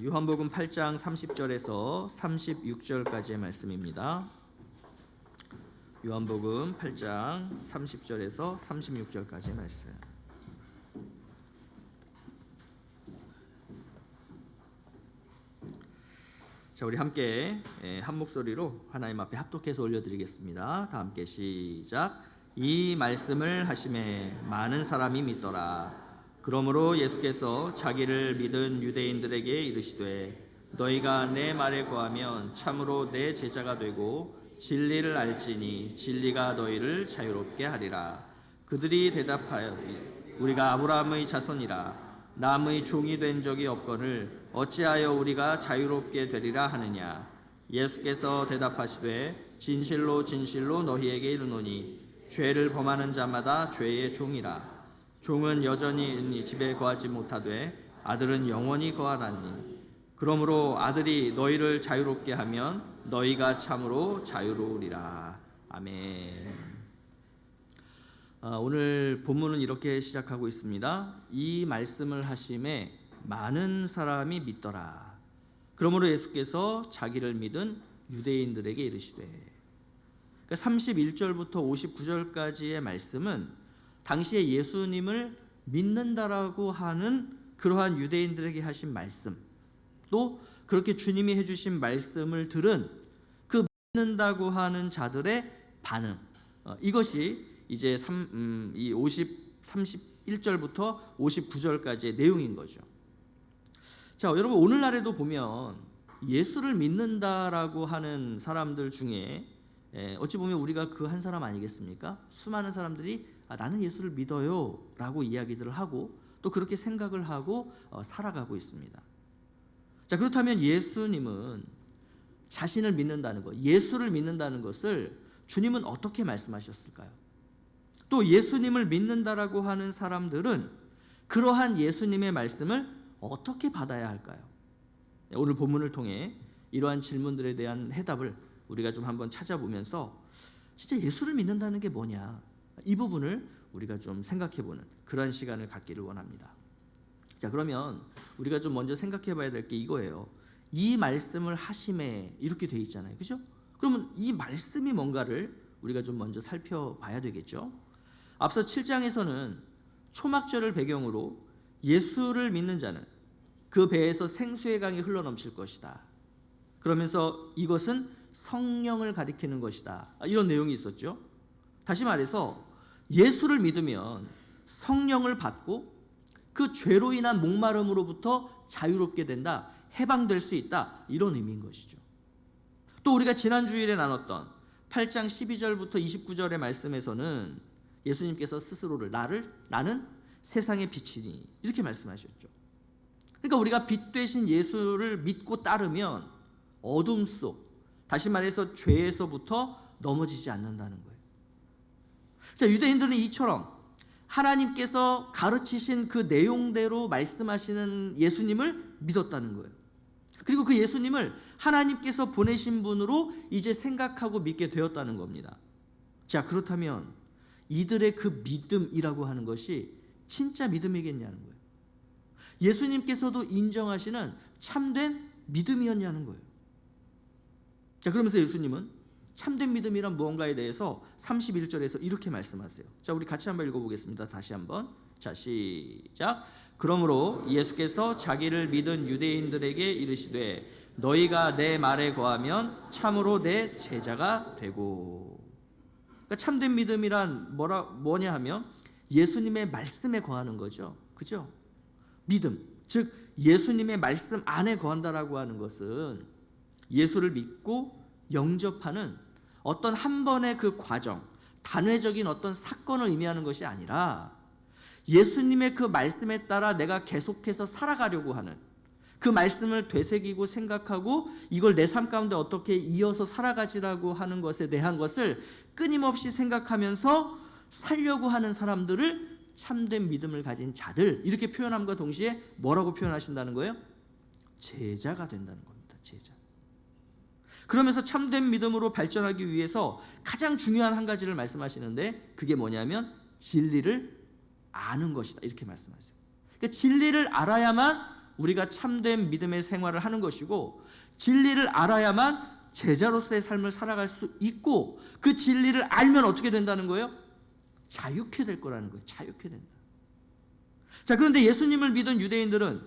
요한복음 8장 30절에서 36절까지의 말씀입니다. 요한복음 8장 30절에서 36절까지의 말씀. 자, 우리 함께 한 목소리로 하나님 앞에 합독해서 올려드리겠습니다. 다 함께 시작. 이 말씀을 하심에 많은 사람이 믿더라. 그러므로 예수께서 자기를 믿은 유대인들에게 이르시되 너희가 내 말에 거하면 참으로 내 제자가 되고 진리를 알지니 진리가 너희를 자유롭게 하리라. 그들이 대답하여 우리가 아브라함의 자손이라 남의 종이 된 적이 없거늘 어찌하여 우리가 자유롭게 되리라 하느냐. 예수께서 대답하시되 진실로 진실로 너희에게 이르노니 죄를 범하는 자마다 죄의 종이라. 종은 여전히 집에 거하지 못하되 아들은 영원히 거하나니 그러므로 아들이 너희를 자유롭게 하면 너희가 참으로 자유로우리라. 아멘. 오늘 본문은 이렇게 시작하고 있습니다. 이 말씀을 하심에 많은 사람이 믿더라. 그러므로 예수께서 자기를 믿은 유대인들에게 이르시되, 그러니까 31절부터 59절까지의 말씀은 당시에 예수님을 믿는다라고 하는 그러한 유대인들에게 하신 말씀, 또 그렇게 주님이 해주신 말씀을 들은 그 믿는다고 하는 자들의 반응, 이것이 이제 31절부터 59절까지의 내용인 거죠. 자, 여러분, 오늘날에도 보면 예수를 믿는다라고 하는 사람들 중에 어찌 보면 우리가 그 한 사람 아니겠습니까? 수많은 사람들이 나는 예수를 믿어요 라고 이야기들을 하고 또 그렇게 생각을 하고 살아가고 있습니다. 자, 그렇다면 예수님은 자신을 믿는다는 것, 예수를 믿는다는 것을 주님은 어떻게 말씀하셨을까요? 또 예수님을 믿는다라고 하는 사람들은 그러한 예수님의 말씀을 어떻게 받아야 할까요? 오늘 본문을 통해 이러한 질문들에 대한 해답을 우리가 좀 한번 찾아보면서 진짜 예수를 믿는다는 게 뭐냐, 이 부분을 우리가 좀 생각해보는 그런 시간을 갖기를 원합니다. 자, 그러면 우리가 좀 먼저 생각해봐야 될 게 이거예요. 이 말씀을 하심에 이렇게 돼 있잖아요, 그죠? 그러면 이 말씀이 뭔가를 우리가 좀 먼저 살펴봐야 되겠죠. 앞서 7장에서는 초막절을 배경으로 예수를 믿는 자는 그 배에서 생수의 강이 흘러넘칠 것이다, 그러면서 이것은 성령을 가리키는 것이다, 이런 내용이 있었죠. 다시 말해서 예수를 믿으면 성령을 받고 그 죄로 인한 목마름으로부터 자유롭게 된다, 해방될 수 있다, 이런 의미인 것이죠. 또 우리가 지난 주일에 나눴던 8장 12절부터 29절의 말씀에서는 예수님께서 스스로를 나는 세상의 빛이니 이렇게 말씀하셨죠. 그러니까 우리가 빛 되신 예수를 믿고 따르면 어둠 속, 다시 말해서 죄에서부터 넘어지지 않는다는 거예요. 자, 유대인들은 이처럼 하나님께서 가르치신 그 내용대로 말씀하시는 예수님을 믿었다는 거예요. 그리고 그 예수님을 하나님께서 보내신 분으로 이제 생각하고 믿게 되었다는 겁니다. 자, 그렇다면 이들의 그 믿음이라고 하는 것이 진짜 믿음이겠냐는 거예요. 예수님께서도 인정하시는 참된 믿음이었냐는 거예요. 자, 그러면서 예수님은 참된 믿음이란 무언가에 대해서 31절에서 이렇게 말씀하세요. 자, 우리 같이 한번 읽어보겠습니다. 다시 한번. 자, 시작. 그러므로 예수께서 자기를 믿은 유대인들에게 이르시되 너희가 내 말에 거하면 참으로 내 제자가 되고. 그러니까 참된 믿음이란 뭐냐 하면 예수님의 말씀에 거하는 거죠, 그죠? 믿음, 즉 예수님의 말씀 안에 거한다라고 하는 것은 예수를 믿고 영접하는 어떤 한 번의 그 과정, 단회적인 어떤 사건을 의미하는 것이 아니라 예수님의 그 말씀에 따라 내가 계속해서 살아가려고 하는, 그 말씀을 되새기고 생각하고 이걸 내 삶 가운데 어떻게 이어서 살아가지라고 하는 것에 대한 것을 끊임없이 생각하면서 살려고 하는 사람들을 참된 믿음을 가진 자들, 이렇게 표현함과 동시에 뭐라고 표현하신다는 거예요? 제자가 된다는 겁니다. 제자. 그러면서 참된 믿음으로 발전하기 위해서 가장 중요한 한 가지를 말씀하시는데 그게 뭐냐면 진리를 아는 것이다, 이렇게 말씀하세요. 그러니까 진리를 알아야만 우리가 참된 믿음의 생활을 하는 것이고, 진리를 알아야만 제자로서의 삶을 살아갈 수 있고, 그 진리를 알면 어떻게 된다는 거예요? 자유케 될 거라는 거예요. 자유케 된다. 자, 그런데 예수님을 믿은 유대인들은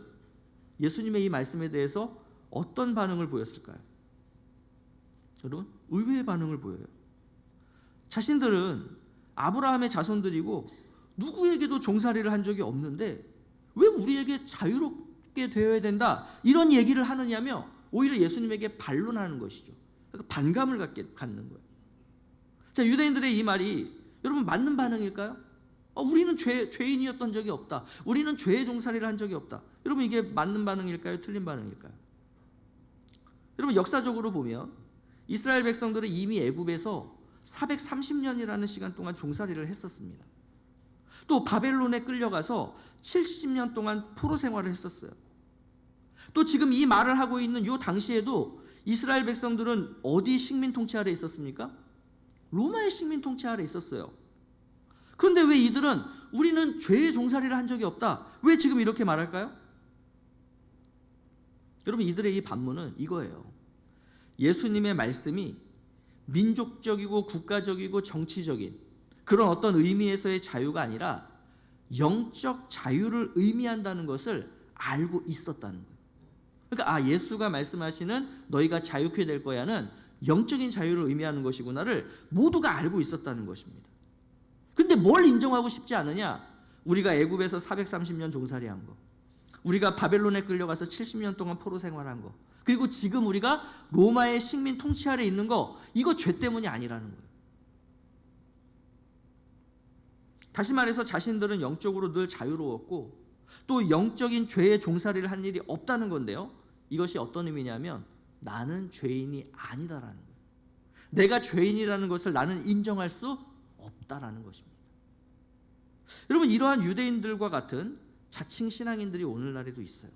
예수님의 이 말씀에 대해서 어떤 반응을 보였을까요? 여러분, 의외의 반응을 보여요. 자신들은 아브라함의 자손들이고 누구에게도 종살이를 한 적이 없는데 왜 우리에게 자유롭게 되어야 된다, 이런 얘기를 하느냐며 오히려 예수님에게 반론하는 것이죠. 그러니까 반감을 갖는 거예요. 자, 유대인들의 이 말이 여러분 맞는 반응일까요? 우리는 죄인이었던 적이 없다, 우리는 죄의 종살이를 한 적이 없다. 여러분, 이게 맞는 반응일까요? 틀린 반응일까요? 여러분, 역사적으로 보면 이스라엘 백성들은 이미 애굽에서 430년이라는 시간 동안 종살이를 했었습니다. 또 바벨론에 끌려가서 70년 동안 포로 생활을 했었어요. 또 지금 이 말을 하고 있는 이 당시에도 이스라엘 백성들은 어디 식민 통치 아래 있었습니까? 로마의 식민 통치 아래 있었어요. 그런데 왜 이들은 우리는 죄의 종살이를 한 적이 없다, 왜 지금 이렇게 말할까요? 여러분, 이들의 이 반문은 이거예요. 예수님의 말씀이 민족적이고 국가적이고 정치적인 그런 어떤 의미에서의 자유가 아니라 영적 자유를 의미한다는 것을 알고 있었다는 거예요. 그러니까 예수가 말씀하시는 너희가 자유케 될 거야는 영적인 자유를 의미하는 것이구나를 모두가 알고 있었다는 것입니다. 근데 뭘 인정하고 싶지 않으냐? 우리가 애굽에서 430년 종살이한 거, 우리가 바벨론에 끌려가서 70년 동안 포로 생활한 거, 그리고 지금 우리가 로마의 식민 통치 아래 있는 거, 이거 죄 때문이 아니라는 거예요. 다시 말해서 자신들은 영적으로 늘 자유로웠고 또 영적인 죄의 종살이를 한 일이 없다는 건데요, 이것이 어떤 의미냐면 나는 죄인이 아니다라는 거예요. 내가 죄인이라는 것을 나는 인정할 수 없다라는 것입니다. 여러분, 이러한 유대인들과 같은 자칭 신앙인들이 오늘날에도 있어요.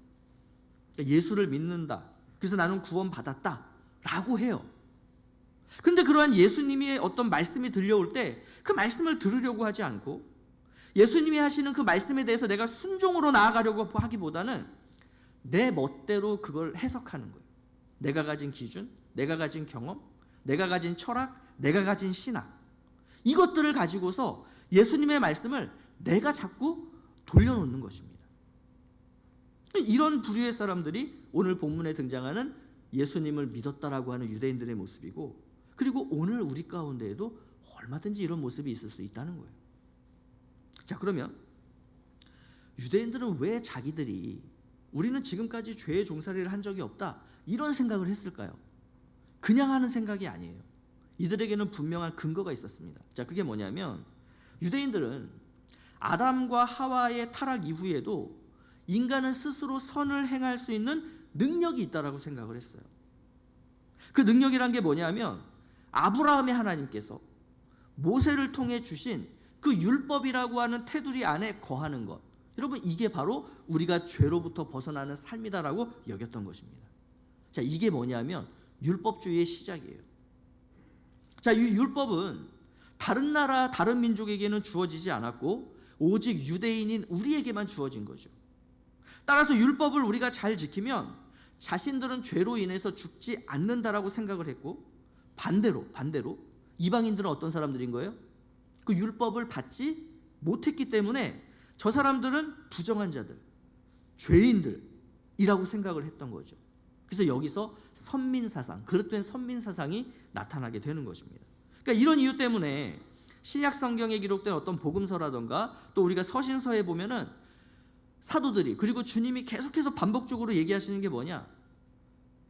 예수를 믿는다, 그래서 나는 구원받았다 라고 해요. 근데 그러한 예수님의 어떤 말씀이 들려올 때 그 말씀을 들으려고 하지 않고 예수님이 하시는 그 말씀에 대해서 내가 순종으로 나아가려고 하기보다는 내 멋대로 그걸 해석하는 거예요. 내가 가진 기준, 내가 가진 경험, 내가 가진 철학, 내가 가진 신학, 이것들을 가지고서 예수님의 말씀을 내가 자꾸 돌려놓는 것입니다. 이런 부류의 사람들이 오늘 본문에 등장하는 예수님을 믿었다라고 하는 유대인들의 모습이고, 그리고 오늘 우리 가운데에도 얼마든지 이런 모습이 있을 수 있다는 거예요. 자, 그러면 유대인들은 왜 자기들이 우리는 지금까지 죄의 종살이를 한 적이 없다, 이런 생각을 했을까요? 그냥 하는 생각이 아니에요. 이들에게는 분명한 근거가 있었습니다. 자, 그게 뭐냐면 유대인들은 아담과 하와의 타락 이후에도 인간은 스스로 선을 행할 수 있는 능력이 있다라고 생각을 했어요. 그 능력이란 게 뭐냐면 아브라함의 하나님께서 모세를 통해 주신 그 율법이라고 하는 테두리 안에 거하는 것, 여러분, 이게 바로 우리가 죄로부터 벗어나는 삶이다라고 여겼던 것입니다. 자, 이게 뭐냐면 율법주의의 시작이에요. 자, 이 율법은 다른 나라, 다른 민족에게는 주어지지 않았고 오직 유대인인 우리에게만 주어진 거죠. 따라서 율법을 우리가 잘 지키면 자신들은 죄로 인해서 죽지 않는다라고 생각을 했고, 반대로 이방인들은 어떤 사람들인 거예요? 그 율법을 받지 못했기 때문에 저 사람들은 부정한 자들, 죄인들이라고 생각을 했던 거죠. 그래서 여기서 선민사상, 그릇된 선민사상이 나타나게 되는 것입니다. 그러니까 이런 이유 때문에 신약 성경에 기록된 어떤 복음서라던가 또 우리가 서신서에 보면은 사도들이, 그리고 주님이 계속해서 반복적으로 얘기하시는 게 뭐냐?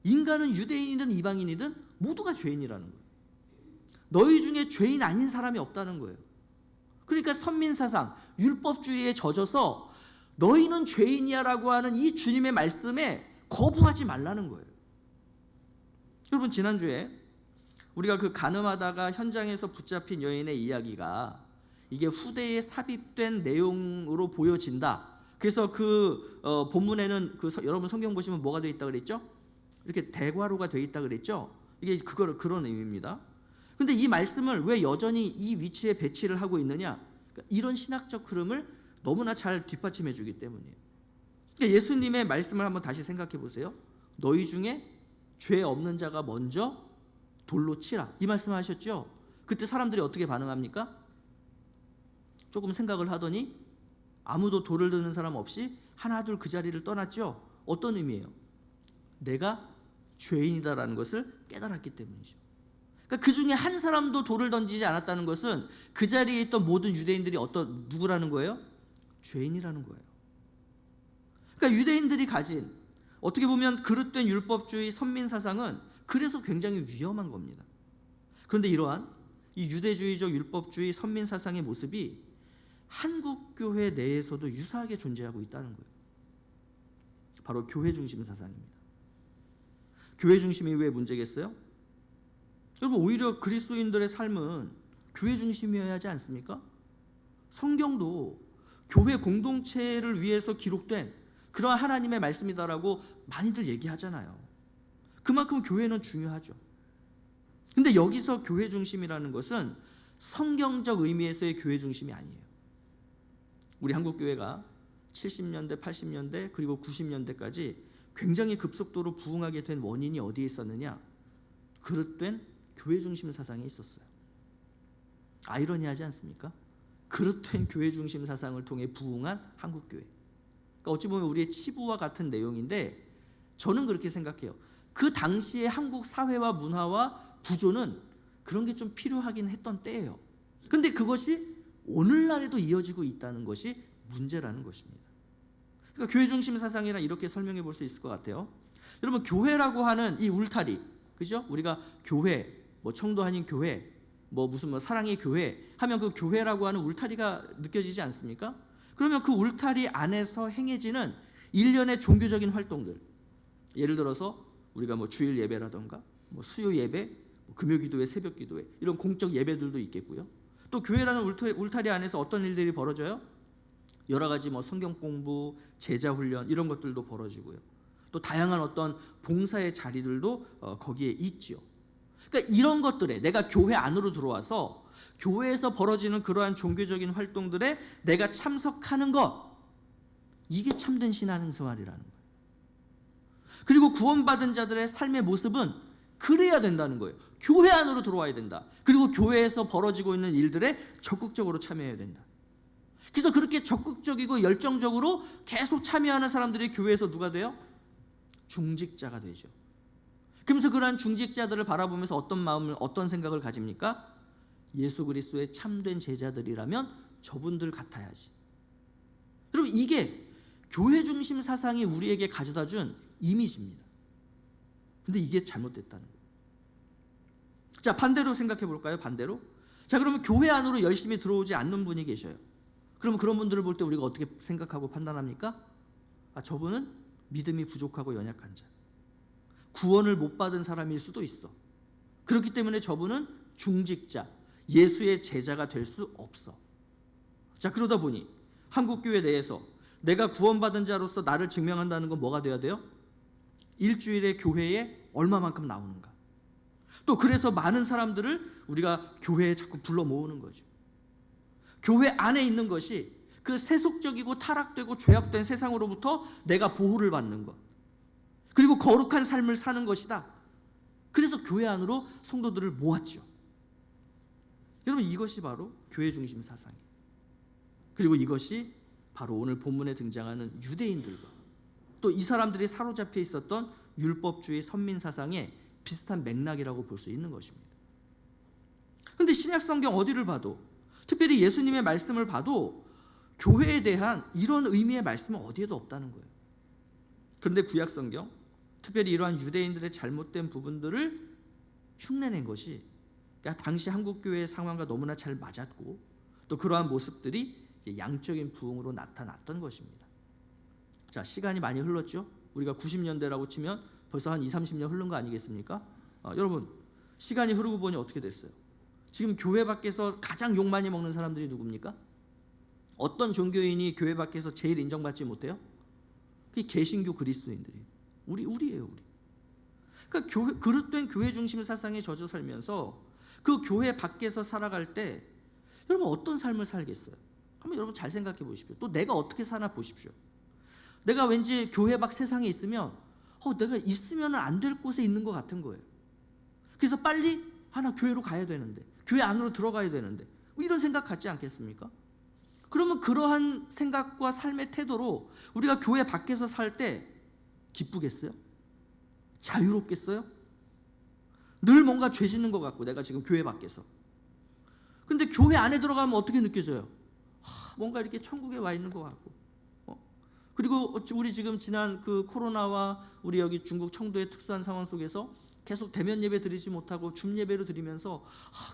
인간은 유대인이든 이방인이든 모두가 죄인이라는 거예요. 너희 중에 죄인 아닌 사람이 없다는 거예요. 그러니까 선민사상, 율법주의에 젖어서 너희는 죄인이야라고 하는 이 주님의 말씀에 거부하지 말라는 거예요. 여러분, 지난주에 우리가 그 간음하다가 현장에서 붙잡힌 여인의 이야기가 이게 후대에 삽입된 내용으로 보여진다. 그래서 그 본문에는 여러분 성경 보시면 뭐가 되어 있다 그랬죠? 이렇게 대괄호가 되어 있다 그랬죠? 이게 그런 의미입니다. 근데 이 말씀을 왜 여전히 이 위치에 배치를 하고 있느냐? 그러니까 이런 신학적 흐름을 너무나 잘 뒷받침해 주기 때문이에요. 그러니까 예수님의 말씀을 한번 다시 생각해 보세요. 너희 중에 죄 없는 자가 먼저 돌로 치라, 이 말씀하셨죠. 그때 사람들이 어떻게 반응합니까? 조금 생각을 하더니 아무도 돌을 드는 사람 없이 하나 둘 그 자리를 떠났죠. 어떤 의미예요? 내가 죄인이다라는 것을 깨달았기 때문이죠. 그러니까 그 중에 한 사람도 돌을 던지지 않았다는 것은 그 자리에 있던 모든 유대인들이 누구라는 거예요? 죄인이라는 거예요. 그러니까 유대인들이 가진 어떻게 보면 그릇된 율법주의 선민 사상은 그래서 굉장히 위험한 겁니다. 그런데 이러한 이 유대주의적 율법주의 선민 사상의 모습이 한국 교회 내에서도 유사하게 존재하고 있다는 거예요. 바로 교회 중심 사상입니다. 교회 중심이 왜 문제겠어요? 여러분, 오히려 그리스도인들의 삶은 교회 중심이어야 하지 않습니까? 성경도 교회 공동체를 위해서 기록된 그러한 하나님의 말씀이다라고 많이들 얘기하잖아요. 그만큼 교회는 중요하죠. 근데 여기서 교회 중심이라는 것은 성경적 의미에서의 교회 중심이 아니에요. 우리 한국 교회가 70년대, 80년대 그리고 90년대까지 굉장히 급속도로 부흥하게 된 원인이 어디에 있었느냐? 그릇된 교회 중심 사상에 있었어요. 아이러니하지 않습니까? 그릇된 교회 중심 사상을 통해 부흥한 한국 교회. 그러니까 어찌 보면 우리의 치부와 같은 내용인데 저는 그렇게 생각해요. 그 당시의 한국 사회와 문화와 구조는 그런 게 좀 필요하긴 했던 때예요. 그런데 그것이 오늘날에도 이어지고 있다는 것이 문제라는 것입니다. 그러니까 교회 중심 사상이라 이렇게 설명해 볼 수 있을 것 같아요. 여러분, 교회라고 하는 이 울타리, 그죠? 우리가 교회, 뭐 청도 한인 교회, 무슨 사랑의 교회 하면 그 교회라고 하는 울타리가 느껴지지 않습니까? 그러면 그 울타리 안에서 행해지는 일련의 종교적인 활동들, 예를 들어서 우리가 주일 예배라던가 수요 예배, 금요 기도회, 새벽 기도회, 이런 공적 예배들도 있겠고요. 또 교회라는 울타리 안에서 어떤 일들이 벌어져요? 여러 가지 성경 공부, 제자 훈련 이런 것들도 벌어지고요. 또 다양한 어떤 봉사의 자리들도 거기에 있지요. 그러니까 이런 것들에 내가 교회 안으로 들어와서 교회에서 벌어지는 그러한 종교적인 활동들에 내가 참석하는 것, 이게 참된 신앙생활이라는 거예요. 그리고 구원받은 자들의 삶의 모습은 그래야 된다는 거예요. 교회 안으로 들어와야 된다. 그리고 교회에서 벌어지고 있는 일들에 적극적으로 참여해야 된다. 그래서 그렇게 적극적이고 열정적으로 계속 참여하는 사람들이 교회에서 누가 돼요? 중직자가 되죠. 그러면서 그러한 중직자들을 바라보면서 어떤 마음을, 어떤 생각을 가집니까? 예수 그리스도의 참된 제자들이라면 저분들 같아야지. 여러분, 이게 교회 중심 사상이 우리에게 가져다 준 이미지입니다. 근데 이게 잘못됐다는 거예요. 자, 반대로 생각해 볼까요? 반대로. 자, 그러면 교회 안으로 열심히 들어오지 않는 분이 계셔요. 그러면 그런 분들을 볼 때 우리가 어떻게 생각하고 판단합니까? 저분은 믿음이 부족하고 연약한 자, 구원을 못 받은 사람일 수도 있어. 그렇기 때문에 저분은 중직자, 예수의 제자가 될 수 없어. 자, 그러다 보니 한국교회 내에서 내가 구원받은 자로서 나를 증명한다는 건 뭐가 돼야 돼요? 일주일에 교회에 얼마만큼 나오는가. 또 그래서 많은 사람들을 우리가 교회에 자꾸 불러 모으는 거죠. 교회 안에 있는 것이 그 세속적이고 타락되고 죄악된 세상으로부터 내가 보호를 받는 것, 그리고 거룩한 삶을 사는 것이다. 그래서 교회 안으로 성도들을 모았죠. 여러분, 이것이 바로 교회 중심 사상이에요. 그리고 이것이 바로 오늘 본문에 등장하는 유대인들과 또 이 사람들이 사로잡혀 있었던 율법주의 선민 사상의 비슷한 맥락이라고 볼 수 있는 것입니다. 그런데 신약 성경 어디를 봐도, 특별히 예수님의 말씀을 봐도 교회에 대한 이런 의미의 말씀은 어디에도 없다는 거예요. 그런데 구약 성경, 특별히 이러한 유대인들의 잘못된 부분들을 흉내낸 것이 당시 한국 교회의 상황과 너무나 잘 맞았고, 또 그러한 모습들이 양적인 부흥으로 나타났던 것입니다. 자, 시간이 많이 흘렀죠. 우리가 90년대라고 치면 벌써 한 20-30년 흐른 거 아니겠습니까? 여러분, 시간이 흐르고 보니 어떻게 됐어요? 지금 교회 밖에서 가장 욕 많이 먹는 사람들이 누굽니까? 어떤 종교인이 교회 밖에서 제일 인정받지 못해요? 그게 개신교 그리스도인들이에요. 우리예요, 우리. 그러니까 그릇된 교회 중심 사상에 젖어 살면서 그 교회 밖에서 살아갈 때 여러분 어떤 삶을 살겠어요? 한번 여러분 잘 생각해 보십시오. 또 내가 어떻게 사나 보십시오. 내가 왠지 교회 밖 세상에 있으면 내가 있으면 안 될 곳에 있는 것 같은 거예요. 그래서 빨리 나 교회로 가야 되는데, 교회 안으로 들어가야 되는데, 뭐 이런 생각 갖지 않겠습니까? 그러면 그러한 생각과 삶의 태도로 우리가 교회 밖에서 살 때 기쁘겠어요? 자유롭겠어요? 늘 뭔가 죄 짓는 것 같고, 내가 지금 교회 밖에서. 근데 교회 안에 들어가면 어떻게 느껴져요? 뭔가 이렇게 천국에 와 있는 것 같고. 그리고 우리 지금 지난 그 코로나와 우리 여기 중국 청도의 특수한 상황 속에서 계속 대면 예배 드리지 못하고 줌 예배로 드리면서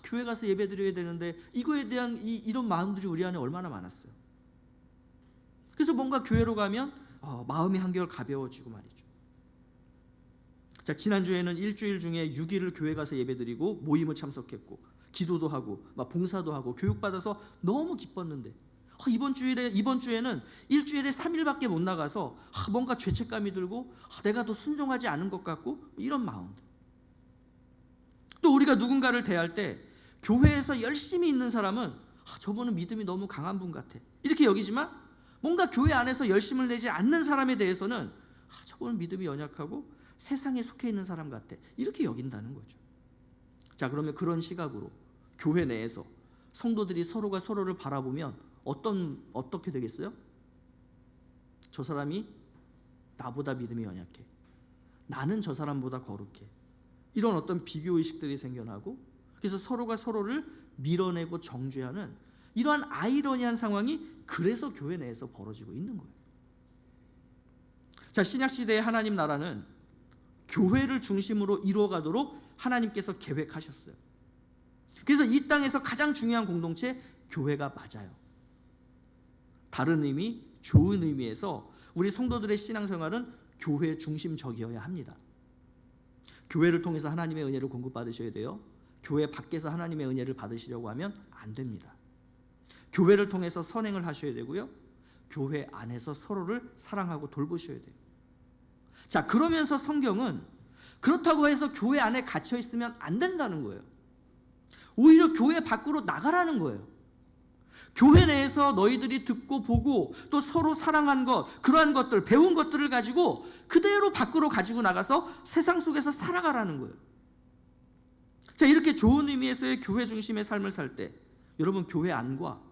교회 가서 예배 드려야 되는데, 이거에 대한 이런 마음들이 우리 안에 얼마나 많았어요. 그래서 뭔가 교회로 가면 마음이 한결 가벼워지고 말이죠. 자, 지난주에는 일주일 중에 6일을 교회 가서 예배 드리고 모임을 참석했고 기도도 하고 막 봉사도 하고 교육받아서 너무 기뻤는데, 이번 주에는 일주일에 3일밖에 못 나가서 뭔가 죄책감이 들고 내가 더 순종하지 않은 것 같고, 이런 마음들. 또 우리가 누군가를 대할 때 교회에서 열심히 있는 사람은 저분은 믿음이 너무 강한 분 같아, 이렇게 여기지만, 뭔가 교회 안에서 열심을 내지 않는 사람에 대해서는 저분은 믿음이 연약하고 세상에 속해 있는 사람 같아, 이렇게 여긴다는 거죠. 자, 그러면 그런 시각으로 교회 내에서 성도들이 서로가 서로를 바라보면 어떻게 되겠어요? 저 사람이 나보다 믿음이 연약해, 나는 저 사람보다 거룩해, 이런 어떤 비교의식들이 생겨나고, 그래서 서로가 서로를 밀어내고 정죄하는 이러한 아이러니한 상황이 그래서 교회 내에서 벌어지고 있는 거예요. 자, 신약시대의 하나님 나라는 교회를 중심으로 이루어가도록 하나님께서 계획하셨어요. 그래서 이 땅에서 가장 중요한 공동체, 교회가 맞아요. 다른 의미, 좋은 의미에서 우리 성도들의 신앙생활은 교회 중심적이어야 합니다. 교회를 통해서 하나님의 은혜를 공급받으셔야 돼요. 교회 밖에서 하나님의 은혜를 받으시려고 하면 안 됩니다. 교회를 통해서 선행을 하셔야 되고요, 교회 안에서 서로를 사랑하고 돌보셔야 돼요. 자, 그러면서 성경은 그렇다고 해서 교회 안에 갇혀 있으면 안 된다는 거예요. 오히려 교회 밖으로 나가라는 거예요. 교회 내에서 너희들이 듣고 보고 또 서로 사랑한 것, 그러한 것들, 배운 것들을 가지고 그대로 밖으로 가지고 나가서 세상 속에서 살아가라는 거예요. 자, 이렇게 좋은 의미에서의 교회 중심의 삶을 살 때 여러분, 교회 안과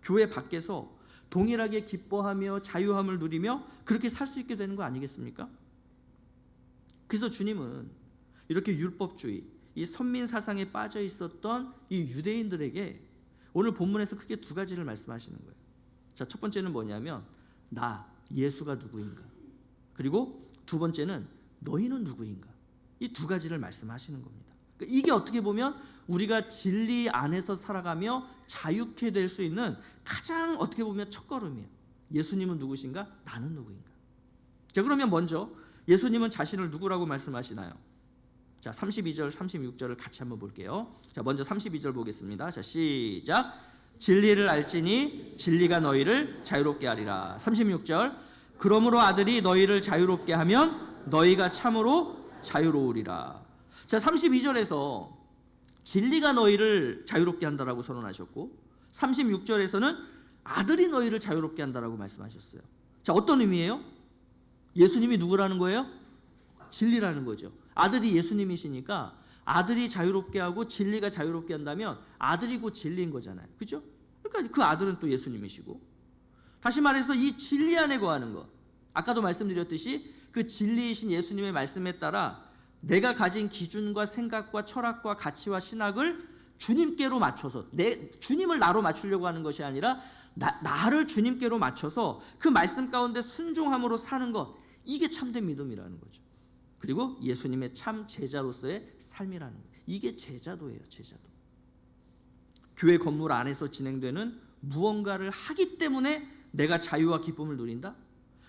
교회 밖에서 동일하게 기뻐하며 자유함을 누리며 그렇게 살 수 있게 되는 거 아니겠습니까? 그래서 주님은 이렇게 율법주의, 이 선민 사상에 빠져 있었던 이 유대인들에게 오늘 본문에서 크게 두 가지를 말씀하시는 거예요. 자, 첫 번째는 뭐냐면 나 예수가 누구인가, 그리고 두 번째는 너희는 누구인가, 이 두 가지를 말씀하시는 겁니다. 그러니까 이게 어떻게 보면 우리가 진리 안에서 살아가며 자유케 될 수 있는 가장 어떻게 보면 첫걸음이에요. 예수님은 누구신가, 나는 누구인가. 자, 그러면 먼저 예수님은 자신을 누구라고 말씀하시나요? 자, 32절, 36절을 같이 한번 볼게요. 자, 먼저 32절 보겠습니다. 자, 시작. 진리를 알지니 진리가 너희를 자유롭게 하리라. 36절. 그러므로 아들이 너희를 자유롭게 하면 너희가 참으로 자유로우리라. 자, 32절에서 진리가 너희를 자유롭게 한다라고 선언하셨고, 36절에서는 아들이 너희를 자유롭게 한다라고 말씀하셨어요. 자, 어떤 의미예요? 예수님이 누구라는 거예요? 진리라는 거죠. 아들이 예수님이시니까 아들이 자유롭게 하고 진리가 자유롭게 한다면 아들이 곧 진리인 거잖아요. 그죠? 그러니까 그 아들은 또 예수님이시고, 다시 말해서 이 진리 안에 거하는 것, 아까도 말씀드렸듯이 그 진리이신 예수님의 말씀에 따라 내가 가진 기준과 생각과 철학과 가치와 신학을 주님께로 맞춰서, 주님을 나로 맞추려고 하는 것이 아니라 나를 주님께로 맞춰서 그 말씀 가운데 순종함으로 사는 것, 이게 참된 믿음이라는 거죠. 그리고 예수님의 참 제자로서의 삶이라는 거예요. 이게 제자도예요. 제자도. 교회 건물 안에서 진행되는 무언가를 하기 때문에 내가 자유와 기쁨을 누린다.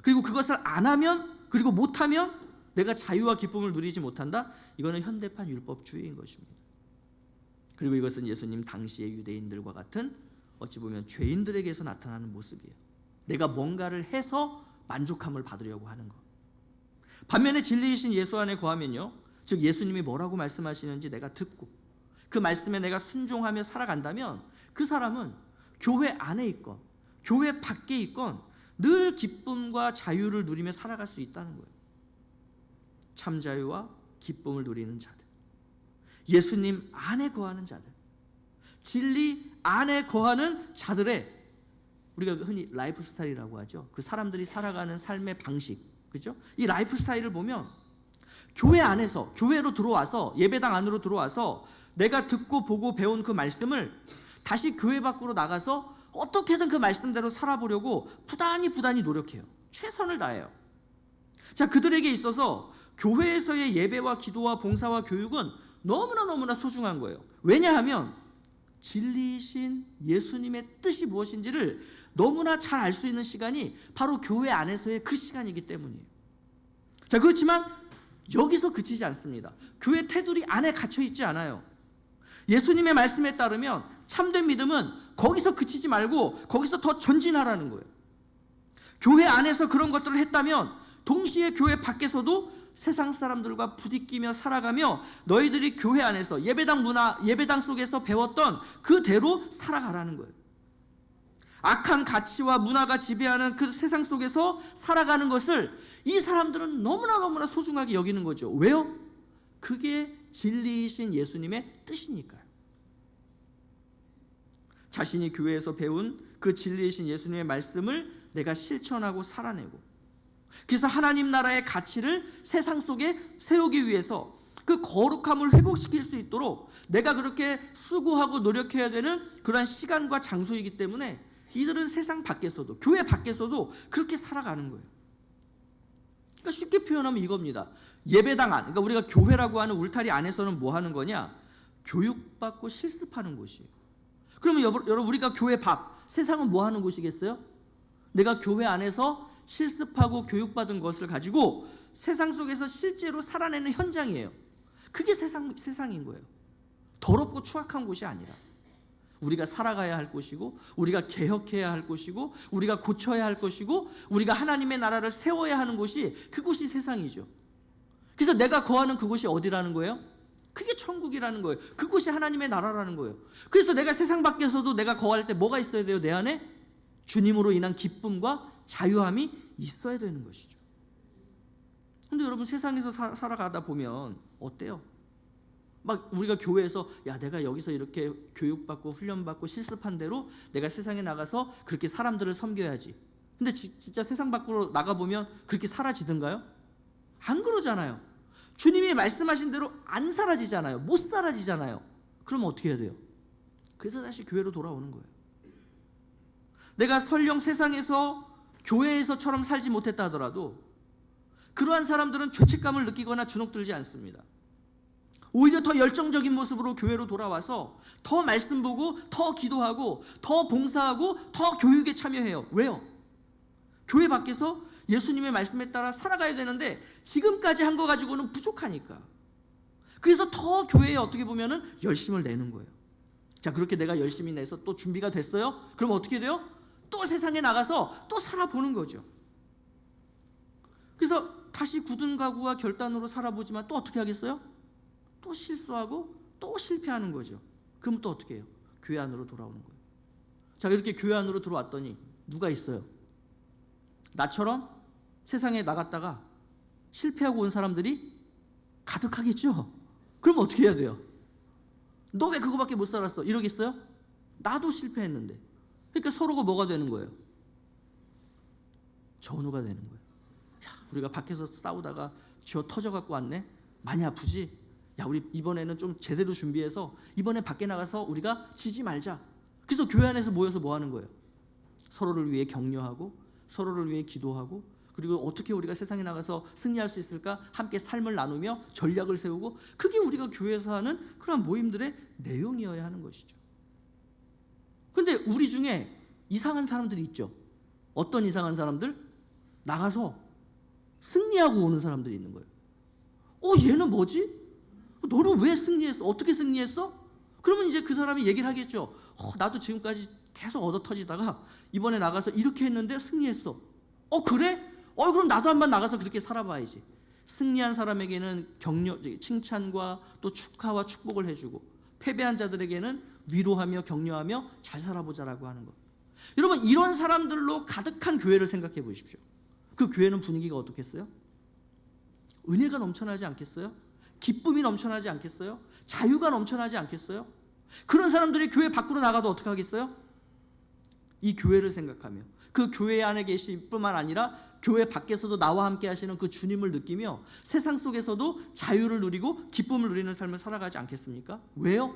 그리고 그것을 안 하면, 그리고 못하면 내가 자유와 기쁨을 누리지 못한다. 이거는 현대판 율법주의인 것입니다. 그리고 이것은 예수님 당시의 유대인들과 같은 어찌 보면 죄인들에게서 나타나는 모습이에요. 내가 뭔가를 해서 만족함을 받으려고 하는 것. 반면에 진리이신 예수 안에 거하면요, 즉 예수님이 뭐라고 말씀하시는지 내가 듣고 그 말씀에 내가 순종하며 살아간다면 그 사람은 교회 안에 있건 교회 밖에 있건 늘 기쁨과 자유를 누리며 살아갈 수 있다는 거예요. 참 자유와 기쁨을 누리는 자들, 예수님 안에 거하는 자들, 진리 안에 거하는 자들의 우리가 흔히 라이프 스타일이라고 하죠. 그 사람들이 살아가는 삶의 방식, 그죠? 이 라이프 스타일을 보면 교회 안에서, 교회로 들어와서, 예배당 안으로 들어와서 내가 듣고 보고 배운 그 말씀을 다시 교회 밖으로 나가서 어떻게든 그 말씀대로 살아보려고 부단히 노력해요. 최선을 다해요. 자, 그들에게 있어서 교회에서의 예배와 기도와 봉사와 교육은 너무나 소중한 거예요. 왜냐하면 진리이신 예수님의 뜻이 무엇인지를 너무나 잘 알 수 있는 시간이 바로 교회 안에서의 그 시간이기 때문이에요. 자, 그렇지만 여기서 그치지 않습니다. 교회 테두리 안에 갇혀 있지 않아요. 예수님의 말씀에 따르면 참된 믿음은 거기서 그치지 말고 거기서 더 전진하라는 거예요. 교회 안에서 그런 것들을 했다면 동시에 교회 밖에서도 세상 사람들과 부딪히며 살아가며 너희들이 교회 안에서 예배당 문화, 예배당 속에서 배웠던 그대로 살아가라는 거예요. 악한 가치와 문화가 지배하는 그 세상 속에서 살아가는 것을 이 사람들은 너무나 소중하게 여기는 거죠. 왜요? 그게 진리이신 예수님의 뜻이니까요. 자신이 교회에서 배운 그 진리이신 예수님의 말씀을 내가 실천하고 살아내고, 그래서 하나님 나라의 가치를 세상 속에 세우기 위해서 그 거룩함을 회복시킬 수 있도록 내가 그렇게 수고하고 노력해야 되는 그러한 시간과 장소이기 때문에 이들은 세상 밖에서도, 교회 밖에서도 그렇게 살아가는 거예요. 그러니까 쉽게 표현하면 이겁니다. 예배당 안, 그러니까 우리가 교회라고 하는 울타리 안에서는 뭐 하는 거냐? 교육받고 실습하는 곳이에요. 그러면 여러분, 우리가 교회 밖, 세상은 뭐 하는 곳이겠어요? 내가 교회 안에서 실습하고 교육받은 것을 가지고 세상 속에서 실제로 살아내는 현장이에요. 그게 세상인 거예요. 더럽고 추악한 곳이 아니라 우리가 살아가야 할 곳이고, 우리가 개혁해야 할 곳이고, 우리가 고쳐야 할 것이고, 우리가 하나님의 나라를 세워야 하는 곳이, 그곳이 세상이죠. 그래서 내가 거하는 그곳이 어디라는 거예요? 그게 천국이라는 거예요. 그곳이 하나님의 나라라는 거예요. 그래서 내가 세상 밖에서도 내가 거할 때 뭐가 있어야 돼요? 내 안에 주님으로 인한 기쁨과 자유함이 있어야 되는 것이죠. 근데 여러분, 세상에서 살아가다 보면 어때요? 막 우리가 교회에서 야, 내가 여기서 이렇게 교육받고 훈련받고 실습한 대로 내가 세상에 나가서 그렇게 사람들을 섬겨야지. 근데 진짜 세상 밖으로 나가보면 그렇게 사라지던가요? 안 그러잖아요. 주님이 말씀하신 대로 안 사라지잖아요. 못 사라지잖아요. 그러면 어떻게 해야 돼요? 그래서 다시 교회로 돌아오는 거예요. 내가 설령 세상에서 교회에서처럼 살지 못했다 하더라도 그러한 사람들은 죄책감을 느끼거나 주눅들지 않습니다. 오히려 더 열정적인 모습으로 교회로 돌아와서 더 말씀 보고, 더 기도하고, 더 봉사하고, 더 교육에 참여해요. 왜요? 교회 밖에서 예수님의 말씀에 따라 살아가야 되는데 지금까지 한 거 가지고는 부족하니까. 그래서 더 교회에 어떻게 보면은 열심을 내는 거예요. 자, 그렇게 내가 열심히 내서 또 준비가 됐어요? 그럼 어떻게 돼요? 또 세상에 나가서 또 살아보는 거죠. 그래서 다시 굳은 각오와 결단으로 살아보지만 또 어떻게 하겠어요? 또 실수하고 또 실패하는 거죠. 그럼 또 어떻게 해요? 교회 안으로 돌아오는 거예요. 자, 이렇게 교회 안으로 들어왔더니 누가 있어요? 나처럼 세상에 나갔다가 실패하고 온 사람들이 가득하겠죠? 그럼 어떻게 해야 돼요? 너 왜 그거밖에 못 살았어? 이러겠어요? 나도 실패했는데. 그러니까 서로가 뭐가 되는 거예요? 전우가 되는 거예요. 야, 우리가 밖에서 싸우다가 쥐어 터져갖고 왔네? 많이 아프지? 야, 우리 이번에는 좀 제대로 준비해서 이번에 밖에 나가서 우리가 지지 말자. 그래서 교회 안에서 모여서 뭐 하는 거예요? 서로를 위해 격려하고, 서로를 위해 기도하고, 그리고 어떻게 우리가 세상에 나가서 승리할 수 있을까? 함께 삶을 나누며 전략을 세우고, 그게 우리가 교회에서 하는 그런 모임들의 내용이어야 하는 것이죠. 근데 우리 중에 이상한 사람들이 있죠. 어떤 이상한 사람들? 나가서 승리하고 오는 사람들이 있는 거예요. 얘는 뭐지? 너는 왜 승리했어? 어떻게 승리했어? 그러면 이제 그 사람이 얘기를 하겠죠. 나도 지금까지 계속 얻어 터지다가 이번에 나가서 이렇게 했는데 승리했어. 그래? 그럼 나도 한번 나가서 그렇게 살아봐야지. 승리한 사람에게는 칭찬과 또 축하와 축복을 해주고, 패배한 자들에게는 위로하며 격려하며 잘 살아보자라고 하는 것. 여러분, 이런 사람들로 가득한 교회를 생각해 보십시오. 그 교회는 분위기가 어떻겠어요? 은혜가 넘쳐나지 않겠어요? 기쁨이 넘쳐나지 않겠어요? 자유가 넘쳐나지 않겠어요? 그런 사람들이 교회 밖으로 나가도 어떻게 하겠어요? 이 교회를 생각하며 그 교회 안에 계실 뿐만 아니라 교회 밖에서도 나와 함께 하시는 그 주님을 느끼며 세상 속에서도 자유를 누리고 기쁨을 누리는 삶을 살아가지 않겠습니까? 왜요?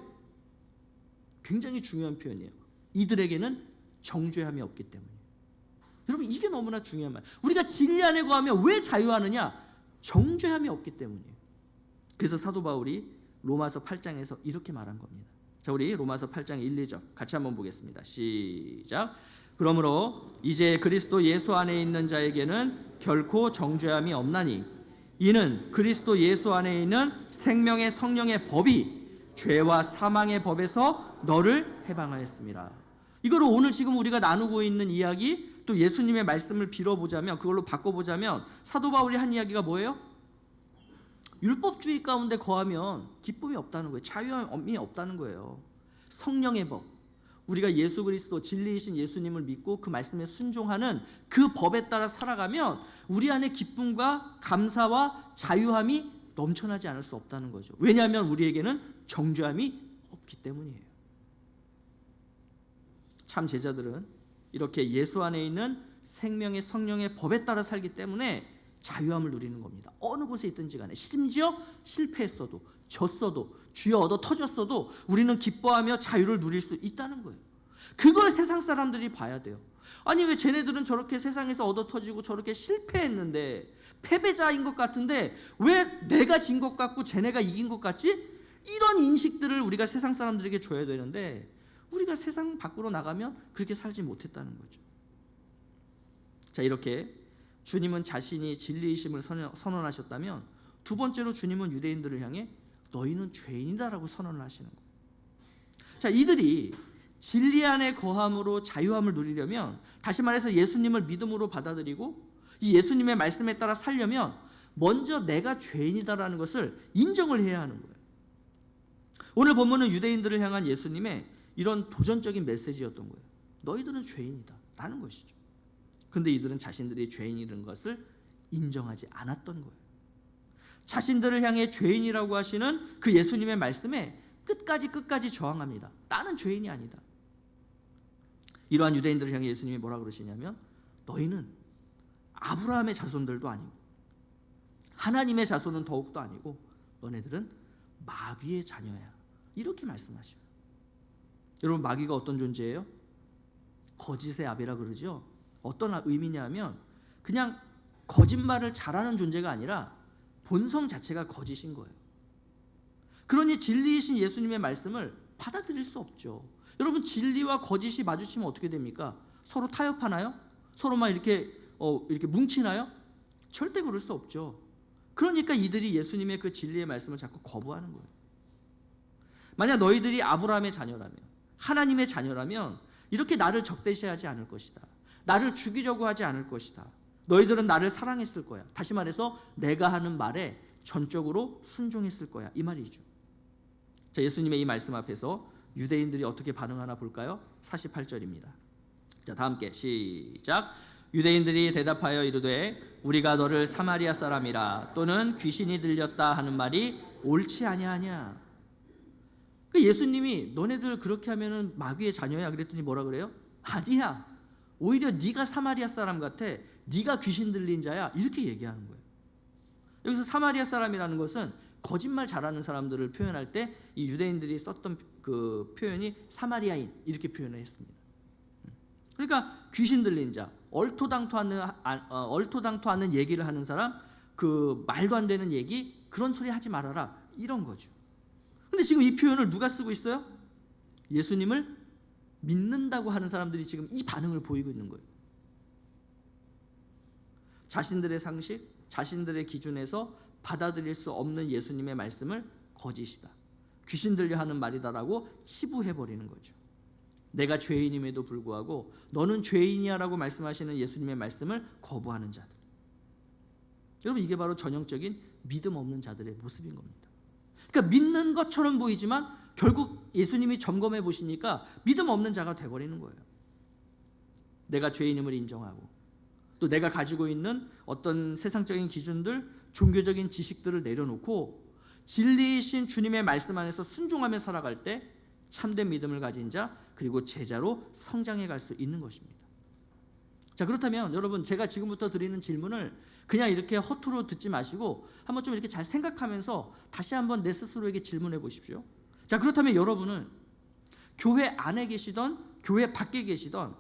굉장히 중요한 표현이에요. 이들에게는 정죄함이 없기 때문이에요. 여러분, 이게 너무나 중요한 말. 우리가 진리 안에 거하며 왜 자유하느냐? 정죄함이 없기 때문이에요. 그래서 사도 바울이 로마서 8장에서 이렇게 말한 겁니다. 자, 우리 로마서 8장 1, 2절 같이 한번 보겠습니다. 시작. 그러므로 이제 그리스도 예수 안에 있는 자에게는 결코 정죄함이 없나니 이는 그리스도 예수 안에 있는 생명의 성령의 법이 죄와 사망의 법에서 너를 해방하였습니다. 이거를 오늘 지금 우리가 나누고 있는 이야기, 또 예수님의 말씀을 빌어보자면, 그걸로 바꿔보자면 사도 바울이 한 이야기가 뭐예요? 율법주의 가운데 거하면 기쁨이 없다는 거예요. 자유함이 없다는 거예요. 성령의 법, 우리가 예수 그리스도 진리이신 예수님을 믿고 그 말씀에 순종하는 그 법에 따라 살아가면 우리 안에 기쁨과 감사와 자유함이 넘쳐나지 않을 수 없다는 거죠. 왜냐하면 우리에게는 정죄함이 없기 때문이에요. 참 제자들은 이렇게 예수 안에 있는 생명의 성령의 법에 따라 살기 때문에 자유함을 누리는 겁니다. 어느 곳에 있든지 간에, 심지어 실패했어도 졌어도 쥐어 얻어 터졌어도 우리는 기뻐하며 자유를 누릴 수 있다는 거예요. 그걸 세상 사람들이 봐야 돼요. 아니, 왜 쟤네들은 저렇게 세상에서 얻어 터지고 저렇게 실패했는데, 패배자인 것 같은데 왜 내가 진 것 같고 쟤네가 이긴 것 같지? 이런 인식들을 우리가 세상 사람들에게 줘야 되는데 우리가 세상 밖으로 나가면 그렇게 살지 못했다는 거죠. 자, 이렇게 주님은 자신이 진리이심을 선언하셨다면, 두 번째로 주님은 유대인들을 향해 너희는 죄인이다라고 선언을 하시는 거예요. 자, 이들이 진리 안에 거함으로 자유함을 누리려면, 다시 말해서 예수님을 믿음으로 받아들이고 이 예수님의 말씀에 따라 살려면 먼저 내가 죄인이다라는 것을 인정을 해야 하는 거예요. 오늘 본문은 유대인들을 향한 예수님의 이런 도전적인 메시지였던 거예요. 너희들은 죄인이다 라는 것이죠. 근데 이들은 자신들이 죄인이라는 것을 인정하지 않았던 거예요. 자신들을 향해 죄인이라고 하시는 그 예수님의 말씀에 끝까지 저항합니다. 나는 죄인이 아니다. 이러한 유대인들을 향해 예수님이 뭐라 그러시냐면, 너희는 아브라함의 자손들도 아니고 하나님의 자손은 더욱도 아니고 너네들은 마귀의 자녀야, 이렇게 말씀하셔요. 여러분, 마귀가 어떤 존재예요? 거짓의 아비라 그러죠. 어떤 의미냐면 그냥 거짓말을 잘하는 존재가 아니라 본성 자체가 거짓인 거예요. 그러니 진리이신 예수님의 말씀을 받아들일 수 없죠. 여러분, 진리와 거짓이 마주치면 어떻게 됩니까? 서로 타협하나요? 서로 막 이렇게 뭉치나요? 절대 그럴 수 없죠. 그러니까 이들이 예수님의 그 진리의 말씀을 자꾸 거부하는 거예요. 만약 너희들이 아브라함의 자녀라면, 하나님의 자녀라면 이렇게 나를 적대시하지 않을 것이다. 나를 죽이려고 하지 않을 것이다. 너희들은 나를 사랑했을 거야. 다시 말해서 내가 하는 말에 전적으로 순종했을 거야, 이 말이죠. 자, 예수님의 이 말씀 앞에서 유대인들이 어떻게 반응하나 볼까요? 48절입니다. 자, 다 함께 시작. 유대인들이 대답하여 이르되 우리가 너를 사마리아 사람이라 또는 귀신이 들렸다 하는 말이 옳지 아니하냐. 예수님이 너네들 그렇게 하면은 마귀의 자녀야 그랬더니 뭐라 그래요? 아니야, 오히려 네가 사마리아 사람 같아, 네가 귀신 들린 자야, 이렇게 얘기하는 거예요. 여기서 사마리아 사람이라는 것은 거짓말 잘하는 사람들을 표현할 때 이 유대인들이 썼던 그 표현이 사마리아인, 이렇게 표현을 했습니다. 그러니까 귀신 들린 자, 얼토당토 않는 얘기를 하는 사람, 그 말도 안 되는 얘기, 그런 소리 하지 말아라, 이런 거죠. 근데 지금 이 표현을 누가 쓰고 있어요? 예수님을 믿는다고 하는 사람들이 지금 이 반응을 보이고 있는 거예요. 자신들의 상식, 자신들의 기준에서 받아들일 수 없는 예수님의 말씀을 거짓이다, 귀신 들려 하는 말이다라고 치부해버리는 거죠. 내가 죄인임에도 불구하고 너는 죄인이야 라고 말씀하시는 예수님의 말씀을 거부하는 자들. 여러분, 이게 바로 전형적인 믿음 없는 자들의 모습인 겁니다. 그러니까 믿는 것처럼 보이지만 결국 예수님이 점검해 보시니까 믿음 없는 자가 돼버리는 거예요. 내가 죄인임을 인정하고 또 내가 가지고 있는 어떤 세상적인 기준들, 종교적인 지식들을 내려놓고 진리이신 주님의 말씀 안에서 순종하며 살아갈 때 참된 믿음을 가진 자, 그리고 제자로 성장해 갈 수 있는 것입니다. 자, 그렇다면 여러분, 제가 지금부터 드리는 질문을 그냥 이렇게 허투루 듣지 마시고 한번 좀 이렇게 잘 생각하면서 다시 한번 내 스스로에게 질문해 보십시오. 자, 그렇다면 여러분은 교회 안에 계시던 교회 밖에 계시던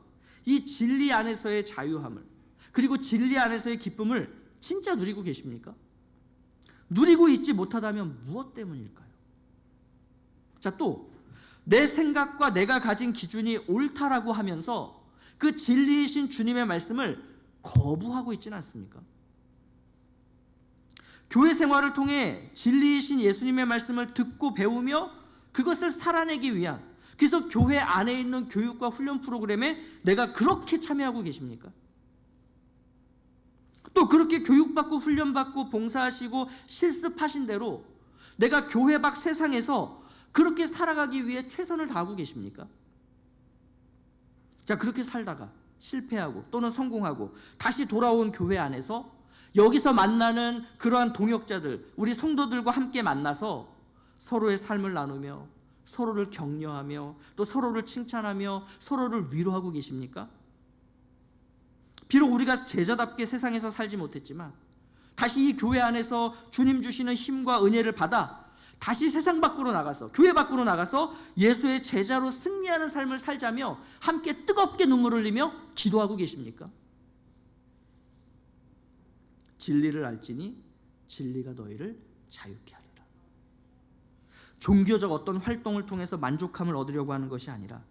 이 진리 안에서의 자유함을, 그리고 진리 안에서의 기쁨을 진짜 누리고 계십니까? 누리고 있지 못하다면 무엇 때문일까요? 자, 또 내 생각과 내가 가진 기준이 옳다라고 하면서 그 진리이신 주님의 말씀을 거부하고 있지는 않습니까? 교회 생활을 통해 진리이신 예수님의 말씀을 듣고 배우며 그것을 살아내기 위한, 그래서 교회 안에 있는 교육과 훈련 프로그램에 내가 그렇게 참여하고 계십니까? 또 그렇게 교육받고 훈련받고 봉사하시고 실습하신 대로 내가 교회 밖 세상에서 그렇게 살아가기 위해 최선을 다하고 계십니까? 자, 그렇게 살다가 실패하고 또는 성공하고 다시 돌아온 교회 안에서 여기서 만나는 그러한 동역자들, 우리 성도들과 함께 만나서 서로의 삶을 나누며 서로를 격려하며 또 서로를 칭찬하며 서로를 위로하고 계십니까? 비록 우리가 제자답게 세상에서 살지 못했지만 다시 이 교회 안에서 주님 주시는 힘과 은혜를 받아 다시 세상 밖으로 나가서, 교회 밖으로 나가서 예수의 제자로 승리하는 삶을 살자며 함께 뜨겁게 눈물을 흘리며 기도하고 계십니까? 진리를 알지니 진리가 너희를 자유케 하리라. 종교적 어떤 활동을 통해서 만족함을 얻으려고 하는 것이 아니라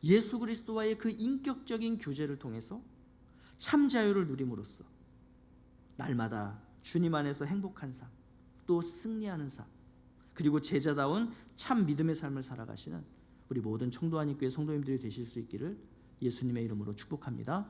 예수 그리스도와의 그 인격적인 교제를 통해서 참 자유를 누림으로써 날마다 주님 안에서 행복한 삶, 또 승리하는 삶, 그리고 제자다운 참 믿음의 삶을 살아가시는 우리 모든 청도하님교회 성도님들이 되실 수 있기를 예수님의 이름으로 축복합니다.